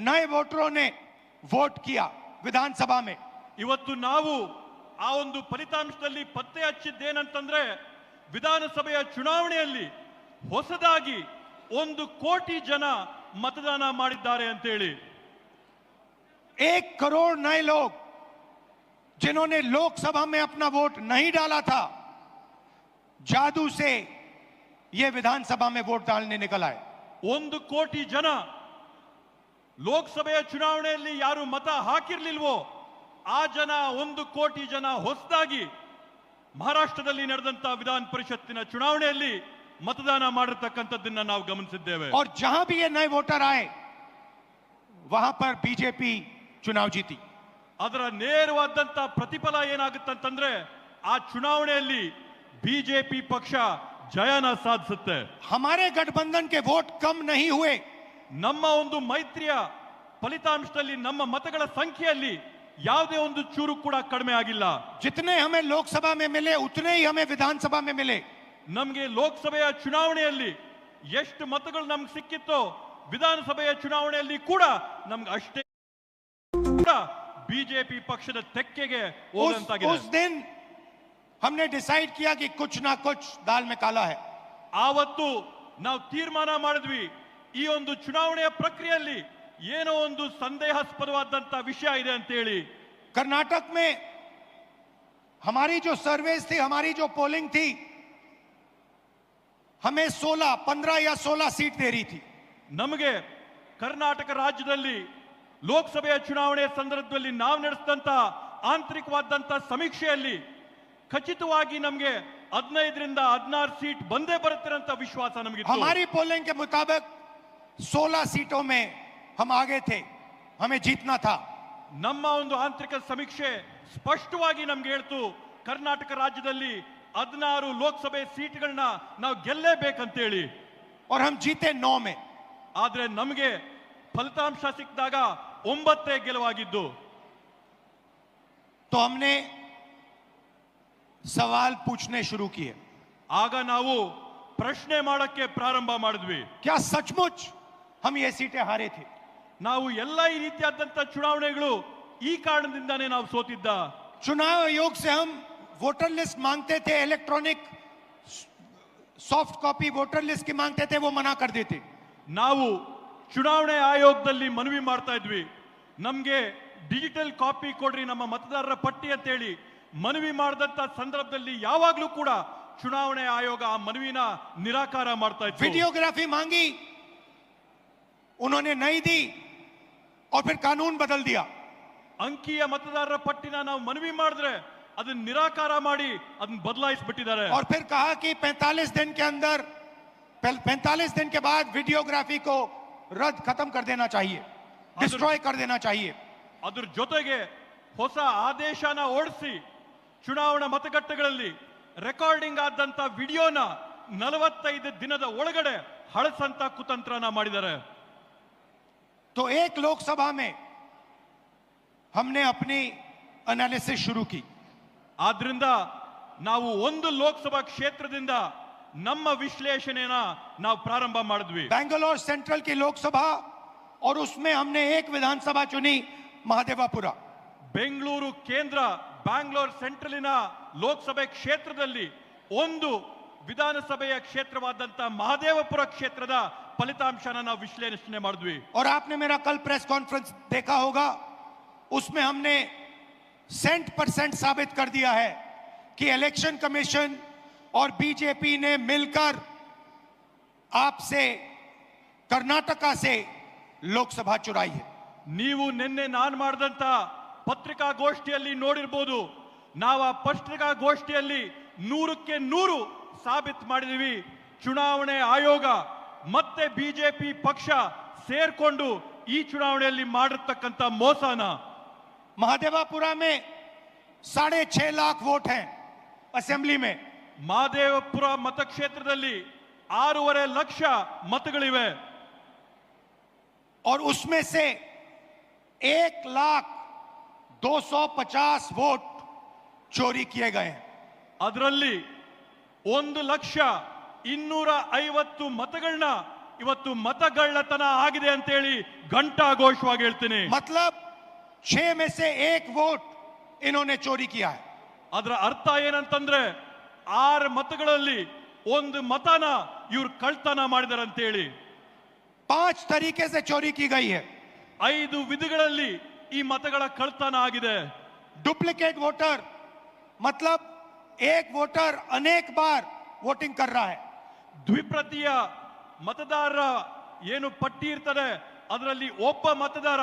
नए वोटरों ने वोट किया विधानसभा में। ಇವತ್ತು ನಾವು ಆ ಒಂದು ಫಲಿತಾಂಶದಲ್ಲಿ ಪತ್ತೆ ಹಚ್ಚಿದ್ದೇನಂತಂದ್ರೆ ವಿಧಾನಸಭೆಯ ಚುನಾವಣೆಯಲ್ಲಿ ಹೊಸದಾಗಿ 1 ಕೋಟಿ ಜನ मतदान ಮಾಡಿದ್ದಾರೆ ಅಂತ ಹೇಳಿ। 1 करोड़ नए लोग जिन्होंने लोकसभा में अपना वोट नहीं डाला था, जादू से ये विधानसभा में वोट डालने निकल आए। 1 ಕೋಟಿ ಜನ ಲೋಕಸಭೆಯ ಚುನಾವಣೆಯಲ್ಲಿ ಯಾರು ಮತ ಹಾಕಿರಲಿಲ್ವೋ ಆ ಜನ 1 ಕೋಟಿ ಜನ ಹೊಸದಾಗಿ ಮಹಾರಾಷ್ಟ್ರದಲ್ಲಿ ನಡೆದಂತ ವಿಧಾನ ಪರಿಷತ್ತಿನ ಚುನಾವಣೆಯಲ್ಲಿ मतदान ಮಾಡಿರತಕ್ಕಂತದ್ದನ್ನ ನಾವು ಗಮನಿಸಿದ್ದೇವೆ। और जहां भी ये नए वोटर आए वहां पर बीजेपी चुनाव जीती। ಅದರ ನೇರವಾದಂತ ಪ್ರತಿಫಲ ಏನಾಗುತ್ತಂತಂದ್ರೆ ಆ ಚುನಾವಣೆಯಲ್ಲಿ ಬಿಜೆಪಿ ಪಕ್ಷ ಜಯನ ಸಾಧಿಸುತ್ತೆ। हमारे गठबंधन के वोट कम नहीं हुए। ನಮ್ಮ ಒಂದು ಮೈತ್ರಿಯ ಫಲಿತಾಂಶದಲ್ಲಿ ನಮ್ಮ ಮತಗಳ ಸಂಖ್ಯೆಯಲ್ಲಿ ಯಾವುದೇ ಒಂದು ಚೂರು ಕೂಡ ಕಡಿಮೆ ಆಗಿಲ್ಲ। जितने हमें लोकसभा में मिले उतने ही हमें विधानसभा में मिले। ನಮಗೆ ಲೋಕಸಭೆಯ ಚುನಾವಣೆಯಲ್ಲಿ ಎಷ್ಟು ಮತಗಳು ನಮಗೆ ಸಿಕ್ಕಿತ್ತೋ ವಿಧಾನಸಭೆಯ ಚುನಾವಣೆಯಲ್ಲಿ ಕೂಡ ನಮಗೆ ಅಷ್ಟೇ बीजेपी पक्षದ ತೆಕ್ಕೆಗೆ ಹೋದಂತಾಗಿದೆ। उस दिन हमने डिसाइड किया कि कुछ ना कुछ दाल में काला है। ಆವತ್ತು ನಾವು ತೀರ್ಮಾನ ಮಾಡಿದ್ವಿ ಈ ಒಂದು ಚುನಾವಣೆಯ ಪ್ರಕ್ರಿಯೆಯಲ್ಲಿ ಏನೋ ಒಂದು ಸಂದೇಹಾಸ್ಪದವಾದಂತ ವಿಷಯ ಇದೆ ಅಂತ ಹೇಳಿ। कर्नाटक में हमारी जो सर्वेस थी, हमारी जो पोलिंग थी, हमें 16, 15 या 16 सीट दे रही थी। ನಮಗೆ ಕರ್ನಾಟಕ ರಾಜ್ಯದಲ್ಲಿ ಲೋಕಸಭೆಯ ಚುನಾವಣೆಯ ಸಂದರ್ಭದಲ್ಲಿ ನಾವು ನಡೆಸಿದಂತ ಆಂತರಿಕವಾದಂತ ಸಮೀಕ್ಷೆಯಲ್ಲಿ ಖಚಿತವಾಗಿ ನಮಗೆ 15 ರಿಂದ 16 सीट ಬಂದೇ ಬರುತ್ತೆ ಅಂತ ವಿಶ್ವಾಸ ನಮಗಿತ್ತು। हमारी पोलिंग के मुताबिक 16 सीटों में हम आगे थे, हमें जीतना था। ನಮ್ಮ ಒಂದು ಆಂತರಿಕ ಸಮೀಕ್ಷೆ ಸ್ಪಷ್ಟವಾಗಿ ನಮಗೆ ಹೇಳ್ತು ಕರ್ನಾಟಕ ರಾಜ್ಯದಲ್ಲಿ 16 ಲೋಕಸಭೆ ಸೀಟ್ಗಳನ್ನ ನಾವು ಗೆಲ್ಲೇಬೇಕಂತ ಹೇಳಿ। और हम जीते 9 में। ಆದ್ರೆ ನಮಗೆ ಫಲಿತಾಂಶ ಸಿಕ್ಕಿದಾಗ 9 ಗೆಲುವಾಗಿದ್ದು। तो हमने सवाल पूछने शुरू किए। ಆಗ ನಾವು ಪ್ರಶ್ನೆ ಮಾಡಕ್ಕೆ ಪ್ರಾರಂಭ ಮಾಡಿದ್ವಿ, क्या सचमुच हम ये सीटें हारे थे? ನಾವು ಎಲ್ಲ ಈ ರೀತಿಯಾದಂತ ಚುನಾವಣೆಗಳು ಈ ಕಾರಣದಿಂದಾನೇ ನಾವು ಸೋತಿದ್ದ। चुनाव आयोग से हम वोटर लिस्ट मांगते थे, electronic soft copy voter list की मांगते थे, वो मना कर देते। ನಾವು ಚುನಾವಣೆ ಆಯೋಗದಲ್ಲಿ ಮನವಿ ಮಾಡ್ತಾ ಇದ್ವಿ, ನಮಗೆ ಡಿಜಿಟಲ್ ಕಾಪಿ ಕೊಡ್ರಿ ನಮ್ಮ ಮತದಾರರ ಪಟ್ಟಿ ಅಂತ ಹೇಳಿ ಮನವಿ ಮಾಡಿದಂತ ಸಂದರ್ಭದಲ್ಲಿ ಯಾವಾಗಲೂ ಕೂಡ ಚುನಾವಣೆ ಆಯೋಗ ಆ ಮನವಿನ ನಿರಾಕಾರ ಮಾಡ್ತಾ ಇತ್ತು। वीडियोग्राफी मांगी, उन्होंने नहीं दी और फिर कानून बदल दिया। ಅಂಕಿಯ ಮತದಾರರ ಪಟ್ಟಿನ ನಾವು ಮನವಿ ಮಾಡಿದ್ರೆ ಅದನ್ನ ನಿರಾಕಾರ ಮಾಡಿ ಅದನ್ನ ಬದಲಾಯಿಸಿಬಿಟ್ಟಿದ್ದಾರೆ। और फिर कहा कि 45 दिन के अंदर 45 दिन के बाद वीडियोग्राफी को रद्द खत्म कर देना चाहिए, डिस्ट्रॉय कर देना चाहिए। ಅದರ ಜೊತೆಗೆ ಹೊಸ ಆದೇಶನ ಹೊರಡಿಸಿ ಚುನಾವಣಾ ಮತಗಟ್ಟೆಗಳಲ್ಲಿ ರೆಕಾರ್ಡಿಂಗ್ ಆದಂತ ವಿಡಿಯೋನ 45 ದಿನದ ಒಳಗಡೆ ಹಳಸಂತ ಕುತಂತ್ರನ ಮಾಡಿದ್ದಾರೆ। तो एक लोकसभा में हमने अपनी एनालिसिस शुरू की। ಆದ್ರಿಂದ ನಾವು ಒಂದು ಲೋಕಸಭಾ ಕ್ಷೇತ್ರದಿಂದ ನಮ್ಮ ವಿಶ್ಲೇಷಣೆನ ನಾವು ಪ್ರಾರಂಭ ಮಾಡಿದ್ವಿ। बेंगलोर सेंट्रल की लोकसभा और उसमें हमने एक विधानसभा चुनी, महादेवापुरा। ಬೆಂಗಳೂರು ಕೇಂದ್ರ ಬ್ಯಾಂಗ್ಳೂರ್ ಸೆಂಟ್ರಲಿನ ಲೋಕಸಭೆ ಕ್ಷೇತ್ರದಲ್ಲಿ ಒಂದು ವಿಧಾನಸಭೆಯ ಕ್ಷೇತ್ರವಾದಂತ ಮಹದೇವಪುರ ಕ್ಷೇತ್ರದ ಫಲಿತಾಂಶನ ನಾವು ವಿಶ್ಲೇಷಣೆ ಮಾಡಿದ್ವಿ। और आपने मेरा कल प्रेस कॉन्फ्रेंस देखा होगा, उसमें हमने 100% साबित कर दिया है कि इलेक्शन कमीशन और बीजेपी ने मिलकर आपसे कर्नाटका से लोकसभा चुराई है। ನೀವು ನಿನ್ನೆ ನಾನು ಮಾಡಿದಂತ ಪತ್ರಿಕಾಗೋಷ್ಠಿಯಲ್ಲಿ ನೋಡಿರಬಹುದು, ನಾವು ಆ ಪತ್ರಿಕಾಗೋಷ್ಠಿಯಲ್ಲಿ 100ಕ್ಕೆ 100 ಸಾಬೀತು ಮಾಡಿದೀವಿ ಚುನಾವಣೆ ಆಯೋಗ ಮತ್ತೆ ಬಿಜೆಪಿ ಪಕ್ಷ ಸೇರ್ಕೊಂಡು ಈ ಚುನಾವಣೆಯಲ್ಲಿ ಮಾಡಿರ್ತಕ್ಕಂತ ಮೋಸನ। महादेवापुरा में 6.5 लाख वोट हैं असेंबली में। ಮಹದೇವಪುರ ಮತಕ್ಷೇತ್ರದಲ್ಲಿ 6.5 ಲಕ್ಷ मतಗಳಿವೆ और उसमें से 1,250,000 वोट चोरी किए गए हैं। ಅದರಲ್ಲಿ 1,250,000 मतಗಳನ್ನ ಇವತ್ತು ಮತಗಳ್ಳತನ ಆಗಿದೆ ಅಂತ ಹೇಳಿ ಘಂಟಾಘೋಷವಾಗಿ ಹೇಳ್ತೀನಿ. मतलब 6 में से 1 वोट इन्होंने चोरी किया है. ಅದರ ಅರ್ಥ ಏನಂತಂದ್ರೆ 6 ಮತಗಳಲ್ಲಿ 1 ಮತನ ಇವ್ರು ಕಳ್ತನ ಮಾಡಿದಾರೆ ಅಂತ ಹೇಳಿ. 5 तरीके से चोरी की गई है. 5 ವಿಧಗಳಲ್ಲಿ ಈ ಮತಗಳ ಕಳ್ತನ ಆಗಿದೆ. डुप्लीकेट वोटर मतलब एक वोटर अनेक बार वोटिंग कर रहा है. ದ್ವಿಪ್ರತಿಯ ಮತದಾರರ ಏನು ಪಟ್ಟಿ ಇರ್ತದೆ ಅದರಲ್ಲಿ ಒಬ್ಬ ಮತದಾರ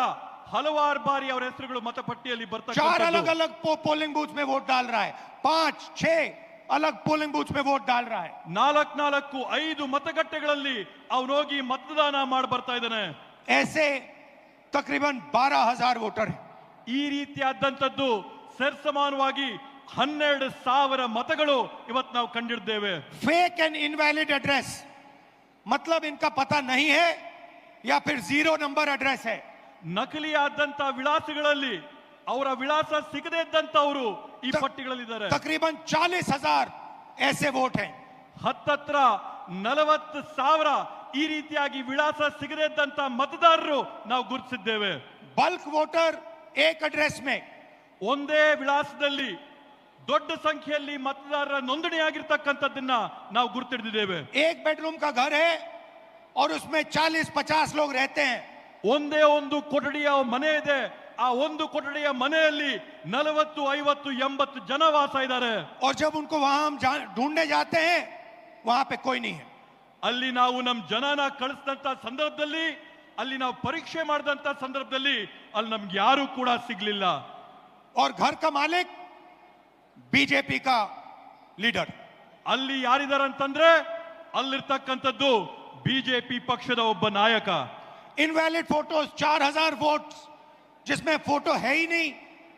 ಹಲವಾರು ಬಾರಿ ಅವರ ಹೆಸರುಗಳು ಮತಪಟ್ಟಿಯಲ್ಲಿ 4 अलग अलग पोलिंग बूथ में वोट डाल रहा है. 5-6 अलग पोलिंग बूथ में वोट डाल रहा है. 4-5 ಮತಗಟ್ಟೆಗಳಲ್ಲಿ ಅವನು ಹೋಗಿ ಮತದಾನ ಮಾಡಿ ಬರ್ತಾ ಇದ್ದಾನೆ. ऐसे तकरीबन 12,000 वोटर हैं. ಈ ರೀತಿಯಾದಂತದ್ದು ಸರಿಸಮಾನವಾಗಿ 12,000 ಮತಗಳು ಇವತ್ತು ನಾವು ಕಂಡಿದ್ದೇವೆ. फेक एंड इनवैलिड एड्रेस मतलब इनका पता नहीं है या फिर 0 नंबर एड्रेस है. ನಕಲಿಯಾದಂತ ವಿಳಾಸಗಳಲ್ಲಿ ಅವರ ವಿಳಾಸ ಸಿಗದೇ ಇದ್ದಂತವರು ಈ ಪಟ್ಟಿಗಳಲ್ಲಿದ್ದಾರೆ. तकरीबन 40,000 ऐसे वोट हैं. ಹತ್ತತ್ರ 40,000 ಈ ರೀತಿಯಾಗಿ ವಿಳಾಸ ಸಿಗದೇ ಇದ್ದಂತ ಮತದಾರರು ನಾವು ಗುರುತಿಸಿದ್ದೇವೆ. बल्क वोटर एक एड्रेस में ಒಂದೇ ವಿಳಾಸದಲ್ಲಿ ದೊಡ್ಡ ಸಂಖ್ಯೆಯಲ್ಲಿ ಮತದಾರರ ನೋಂದಣಿ ಆಗಿರ್ತಕ್ಕಂಥದ್ದನ್ನ ನಾವು ಗುರುತಿಡಿದ್ದೇವೆ. एक बेडरूम का घर है और उसमें 40-50 लोग रहते हैं. ಒಂದೇ ಒಂದು ಕೊಠಡಿಯ ಮನೆ ಇದೆ. ಆ ಒಂದು ಕೊಠಡಿಯ ಮನೆಯಲ್ಲಿ 40, 50, 80 ಜನ ವಾಸ ಇದ್ದಾರೆ. और जब उनको वहां हम ढूंढने जाते हैं वहां पे कोई नहीं है. ಅಲ್ಲಿ ನಾವು ನಮ್ಮ ಜನನ ಕಳಿಸಿದಂತ ಸಂದರ್ಭದಲ್ಲಿ ಅಲ್ಲಿ ನಾವು ಪರೀಕ್ಷೆ ಮಾಡಿದಂತ ಸಂದರ್ಭದಲ್ಲಿ ಅಲ್ಲಿ ನಮ್ಗೆ ಯಾರು ಕೂಡ ಸಿಗ್ಲಿಲ್ಲ. और घर का मालिक बीजेपी का लीडर. ಅಲ್ಲಿ ಯಾರಿದ್ದಾರೆ ಅಂತಂದ್ರೆ ಅಲ್ಲಿರ್ತಕ್ಕಂಥದ್ದು ಬಿಜೆಪಿ ಪಕ್ಷದ ಒಬ್ಬ ನಾಯಕ. इनवैलिड फोटोज 4,000 वोट जिसमें फोटो है ही नहीं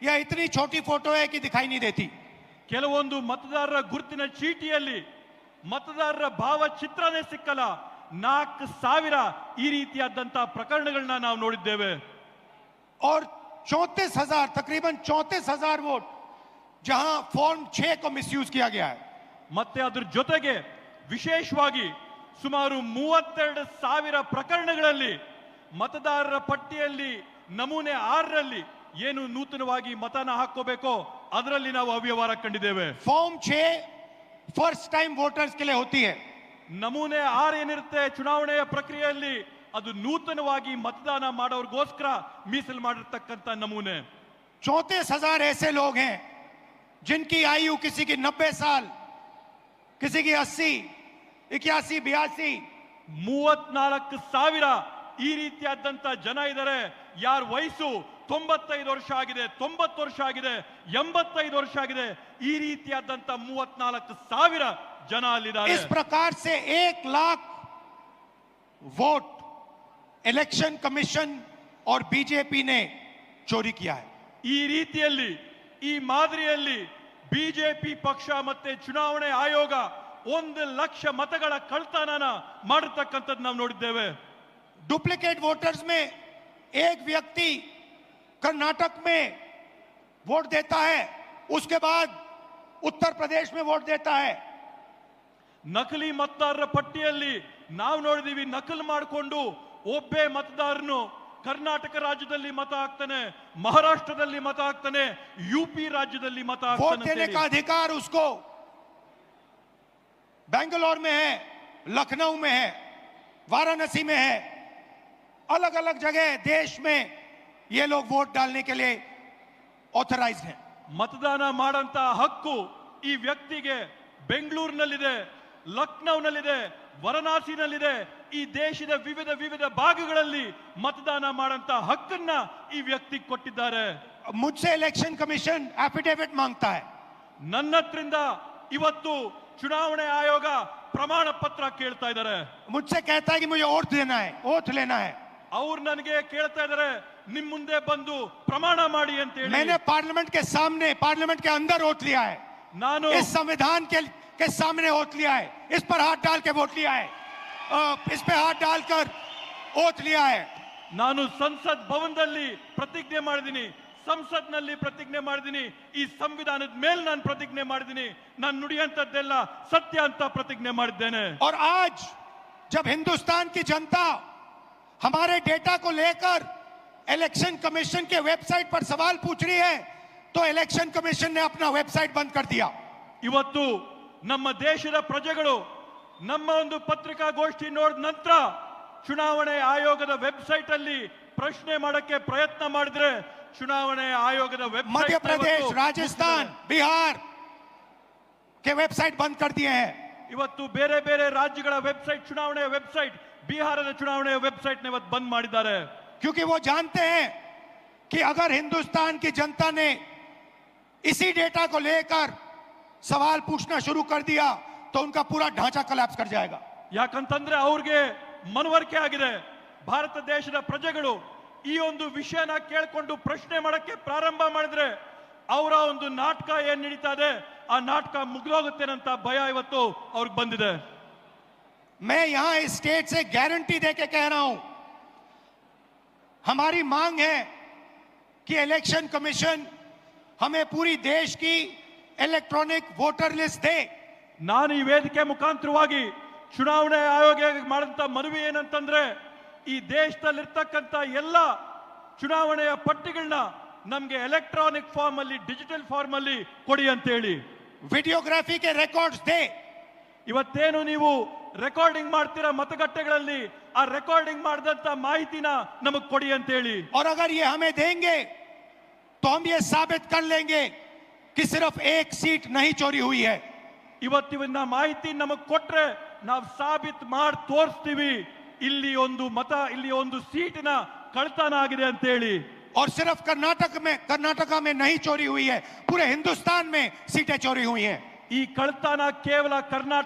या इतनी छोटी फोटो है कि दिखाई नहीं देती. ಕೆಲವೊಂದು ಮತದಾರರ ಗುರುತಿನ ಚೀಟಿಯಲ್ಲಿ ಮತದಾರರ ಭಾವಚಿತ್ರನೇ ಸಿಕ್ಕಲ್ಲ. 4,000 ಈ ರೀತಿಯಾದಂತ ಪ್ರಕರಣಗಳನ್ನ ನಾವು ನೋಡಿದ್ದೇವೆ. और 34,000 तकरीबन 34,000 वोट जहां फॉर्म 6 को मिसयूज किया गया है. ಮತ್ತೆ ಅದ್ರ ಜೊತೆಗೆ ವಿಶೇಷವಾಗಿ ಸುಮಾರು 32,000 ಪ್ರಕರಣಗಳಲ್ಲಿ ಮತದಾರರ ಪಟ್ಟಿಯಲ್ಲಿ ನಮೂನೆ 6ರಲ್ಲಿ ಏನು ನೂತನವಾಗಿ ಮತನ ಹಾಕೋಬೇಕೋ ಅದರಲ್ಲಿ ನಾವು ಅವ್ಯವಹಾರ ಕಂಡಿದ್ದೇವೆ. फॉर्म 6 फर्स्ट टाइम वोटर्स के लिए होती है. ನಮೂನೆ 6 ಏನಿರುತ್ತೆ ಚುನಾವಣೆಯ ಪ್ರಕ್ರಿಯೆಯಲ್ಲಿ ಅದು ನೂತನವಾಗಿ ಮತದಾನ ಮಾಡೋರ್ಗೋಸ್ಕರ ಮೀಸಲು ಮಾಡಿರ್ತಕ್ಕಂಥ ನಮೂನೆ. 34,000 ऐसे लोग हैं जिनकी आयु किसी की 90 साल, किसी की 80, 81, 82. 34,000 ಈ ರೀತಿಯಾದಂತ ಜನ ಇದ್ದಾರೆ. ಯಾರ ವಯಸ್ಸು 95 ವರ್ಷ ಆಗಿದೆ, 90 ವರ್ಷ ಆಗಿದೆ, 85 ವರ್ಷ ಆಗಿದೆ. ಈ ರೀತಿಯಾದಂತ 34,000 ಜನ ಅಲ್ಲಿದ್ದಾರೆ. इस प्रकार से 1 लाख वोट इलेक्शन कमीशन और बीजेपी ने चोरी किया है. ಈ ರೀತಿಯಲ್ಲಿ ಈ ಮಾದರಿಯಲ್ಲಿ ಬಿಜೆಪಿ ಪಕ್ಷ ಮತ್ತೆ ಚುನಾವಣೆ ಆಯೋಗ 1,00,000 ಮತಗಳ ಕಳ್ತನನ ಮಾಡಿರ್ತಕ್ಕಂಥದ್ದು ನಾವು ನೋಡಿದ್ದೇವೆ. डुप्लीकेट वोटर्स में एक व्यक्ति कर्नाटक में वोट देता है, उसके बाद उत्तर प्रदेश में वोट देता है. ನಕಲಿ ಮತದಾರರ ಪಟ್ಟಿಯಲ್ಲಿ ನಾವು ನೋಡಿದೀವಿ ನಕಲು ಮಾಡಿಕೊಂಡು ಒಬ್ಬೇ ಮತದಾರನು ಕರ್ನಾಟಕ ರಾಜ್ಯದಲ್ಲಿ ಮತ ಹಾಕ್ತಾನೆ, ಮಹಾರಾಷ್ಟ್ರದಲ್ಲಿ ಮತ ಹಾಕ್ತಾನೆ, ಯುಪಿ ರಾಜ್ಯದಲ್ಲಿ ಮತ वोट ಹಾಕ್ತಾನೆ. देने का अधिकार उसको बेंगलोर में है, लखनऊ में है, वाराणसी में है, अलग अलग जगह देश में ये लोग वोट डालने के लिए ऑथराइज्ड हैं. ಮತದಾನ ಮಾಡಂತ ಹಕ್ಕು ಈ ವ್ಯಕ್ತಿಗೆ ಬೆಂಗಳೂರಿನಲ್ಲಿದೆ, ಲಕ್ನೌನಲ್ಲಿದೆ, ವಾರಣಾಸಿನಲ್ಲಿದೆ. ಈ ದೇಶದ ವಿವಿಧ ಭಾಗಗಳಲ್ಲಿ ಮತದಾನ ಮಾಡಂತ ಹಕ್ಕನ್ನ ಈ ವ್ಯಕ್ತಿ ಕೊಟ್ಟಿದ್ದಾರೆ. मुझसे इलेक्शन कमीशन एफिडेविट मांगता है. ನನ್ನ ಹತ್ರಿಂದ ಇವತ್ತು ಚುನಾವಣೆ ಆಯೋಗ ಪ್ರಮಾಣ ಪತ್ರ ಕೇಳ್ತಾ ಇದ್ದಾರೆ. मुझसे कहता है कि मुझे ओथ लेना है. ಅವ್ರು ನನಗೆ ಕೇಳ್ತಾ ಇದ್ದಾರೆ ನಿಮ್ ಮುಂದೆ ಬಂದು ಪ್ರಮಾಣ ಮಾಡಿ ಅಂತ ಹೇಳಿ. मैंने पार्लियामेंट के अंदर ओथ लिया है. ನಾನು इस संविधान के सामने ओथ लिया है. इस पर हाथ डाल के वोट लिया है. इस पे हाथ डालकर ओथ लिया है. ನಾನು ಸಂಸತ್ ಭವನದಲ್ಲಿ ಪ್ರತಿಜ್ಞೆ ಮಾಡಿದ್ದೀನಿ, ಸಂಸತ್ನಲ್ಲಿ ಪ್ರತಿಜ್ಞೆ ಮಾಡಿದ್ದೀನಿ, ಈ ಸಂವಿಧಾನದ ಮೇಲೆ ನಾನು ಪ್ರತಿಜ್ಞೆ ಮಾಡಿದ್ದೀನಿ, ನಾನು ನುಡಿಯಂತದ್ದೆಲ್ಲ ಸತ್ಯ ಅಂತ ಪ್ರತಿಜ್ಞೆ ಮಾಡಿದ್ದೇನೆ. और आज जब हिंदुस्तान की जनता हमारे डेटा को लेकर इलेक्शन कमीशन के वेबसाइट पर सवाल पूछ रही है तो इलेक्शन कमीशन ने अपना वेबसाइट बंद कर दिया। ಇವತ್ತು ನಮ್ಮ ದೇಶದ ಪ್ರಜೆಗಳು ನಮ್ಮ ಒಂದು ಪತ್ರಿಕಾಗೋಷ್ಠಿ ನೋಡಿದ ನಂತರ ಚುನಾವಣೆ ಆಯೋಗದ ವೆಬ್ಸೈಟ್ ಅಲ್ಲಿ ಪ್ರಶ್ನೆ ಮಾಡಕ್ಕೆ ಪ್ರಯತ್ನ ಮಾಡಿದ್ರೆ ಚುನಾವಣೆ ಆಯೋಗದ ವೆಬ್ಸೈಟ್ मध्य प्रदेश, राजस्थान, बिहार के वेबसाइट बंद कर दिए हैं। ಇವತ್ತು ಬೇರೆ ಬೇರೆ ರಾಜ್ಯಗಳ ವೆಬ್ಸೈಟ್ ಚುನಾವಣೆಯ ವೆಬ್ಸೈಟ್ ಬಿಹಾರದ ಚುನಾವಣೆಯ ವೆಬ್ಸೈಟ್ ನ ಇವತ್ತು ಬಂದ್ ಮಾಡಿದ್ದಾರೆ। क्योंकि वो जानते हैं कि अगर हिंदुस्तान की जनता ने इसी डेटा को लेकर सवाल पूछना शुरू कर दिया तो उनका पूरा ढांचा कोलैप्स कर जाएगा। ಯಾಕಂತಂದ್ರೆ ಅವ್ರಿಗೆ ಮನವರಿಕೆ ಆಗಿದೆ ಭಾರತ ದೇಶದ ಪ್ರಜೆಗಳು ಈ ಒಂದು ವಿಷಯನ ಕೇಳಿಕೊಂಡು ಪ್ರಶ್ನೆ ಮಾಡಕ್ಕೆ ಪ್ರಾರಂಭ ಮಾಡಿದ್ರೆ ಅವರ ಒಂದು ನಾಟಕ ಏನ್ ನಡೀತಾ ಇದೆ ಆ ನಾಟಕ ಮುಗಿದೋಗುತ್ತೇನಂತ ಭಯ ಇವತ್ತು ಅವ್ರಿಗೆ ಬಂದಿದೆ। मैं यहां इस स्टेट से गारंटी देके कह रहा हूं, हमारी मांग है कि इलेक्शन कमीशन हमें पूरी देश की इलेक्ट्रॉनिक वोटर लिस्ट दे। ನಾನು ಈ ವೇದಿಕೆ ಮುಖಾಂತರವಾಗಿ ಚುನಾವಣೆ ಆಯೋಗ ಮಾಡಿದಂತ ಮನವಿ ಏನಂತಂದ್ರೆ ಈ ದೇಶದಲ್ಲಿರ್ತಕ್ಕಂಥ ಎಲ್ಲ ಚುನಾವಣೆಯ ಪಟ್ಟಿಗಳನ್ನ ನಮ್ಗೆ ಎಲೆಕ್ಟ್ರಾನಿಕ್ ಫಾರ್ಮ್ ಅಲ್ಲಿ ಡಿಜಿಟಲ್ ಫಾರ್ಮ್ ಅಲ್ಲಿ ಕೊಡಿ ಅಂತ ಹೇಳಿ, वीडियोग्राफी के रिकॉर्ड्स दे। ಇವತ್ತೇನು ನೀವು ರೆಕಾರ್ಡಿಂಗ್ ಮಾಡ್ತೀರಾ ಮತಗಟ್ಟೆಗಳಲ್ಲಿ ಆ ರೆಕಾರ್ಡಿಂಗ್ ಮಾಡಿದಂತ ಮಾಹಿತಿನ ನಮಗ್ ಕೊಡಿ ಅಂತ ಹೇಳಿ। और अगर ये हमें देंगे तो हम ये साबित कर लेंगे कि सिर्फ एक सीट नहीं चोरी हुई है। ಇವತ್ತಿನ ಮಾಹಿತಿ ನಮಗ್ ಕೊಟ್ರೆ ನಾವು ಸಾಬೀತ್ ಮಾಡಿ ತೋರಿಸ್ತೀವಿ ಇಲ್ಲಿ ಒಂದು ಮತ ಇಲ್ಲಿ ಒಂದು ಸೀಟಿನ ಕಳ್ತನ ಆಗಿದೆ ಅಂತ ಹೇಳಿ। और सिर्फ कर्नाटका में नहीं चोरी हुई है, पूरे हिंदुस्तान में सीटें चोरी हुई हैं। ಈ ಕಳ್ತನ ಕೇವಲ ಕರ್ನಾಟಕ